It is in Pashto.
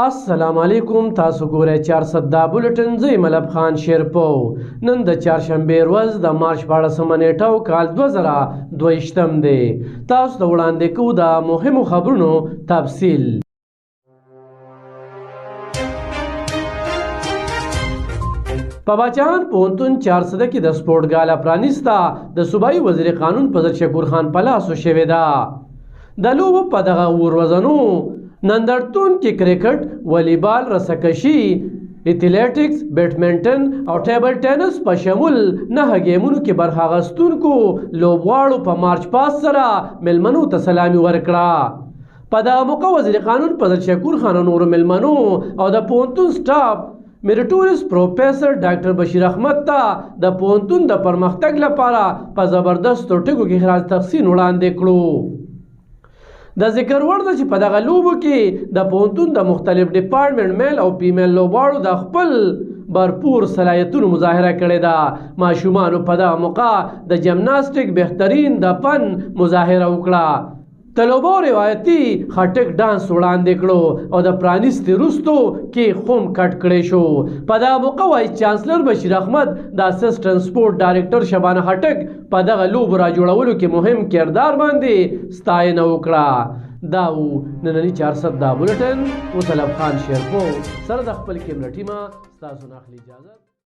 السلام علیکم. تاسو ګورئ 400 دا بولټن. زه ملب خان شیرپو. نن د چهارشنبې ورځ د مارچ 14 نیټه او کال 2022 دی. تاسو ته وړاندې کوو د مهمو خبرونو تفصیل. په باچان پوهنتون 400 کې د سپورټ ګالا پرانیسته د صوبایي وزیر قانون په شکور خان په لاسو شوې ده. د لوبو په دغه ورځنو نندرتون کې کرکټ، والیبال، رسکشي، اتلیټکس، بیډمنټن او ټیبل ټینس په شمول 9 گیمونو کې برخه اخیستونکو لوبغاړو په مارچ پاس سره ملمنو ته سلامي ورکړه. په دغه موقع وزیر قانون په شکور خان نور ملمنو او د پوهنتون سټاف میریټوریس پروفیسر ډاکټر بشیر احمد ته د پوهنتون د پرمختګ لپاره په زبردست ټکو کې خراج تحسین وړاندې کړو. د ذکر وړ ده چې په دغه لوبو کې د پوهنتون د مختلف ډپارټمنټ میل او فیمیل لوبغاړو د خپل برپور صلاحیتونو مظاهره کړې ده. ماشومانو په دغه موقع د جمناسټیک بهترین د فن مظاهره وکړه. د لوبو روایتي خټک ډانس وړاندې کړو او د پرانیستي وروستو کې خوم کټ کړی شو. په دغه موقع وایس چانسلر بشیر احمد د اسسټنټ سپورټ ډایرکټر شبانه خټک په دغه لوبو را جوړولو کې مهم کردار باندې ستاینه وکړه. دا و نننی 400 دا بولټن. مطلب خان شیرپو سره د خپل کیمره ټیمه ستاسو نه اخلي اجازه.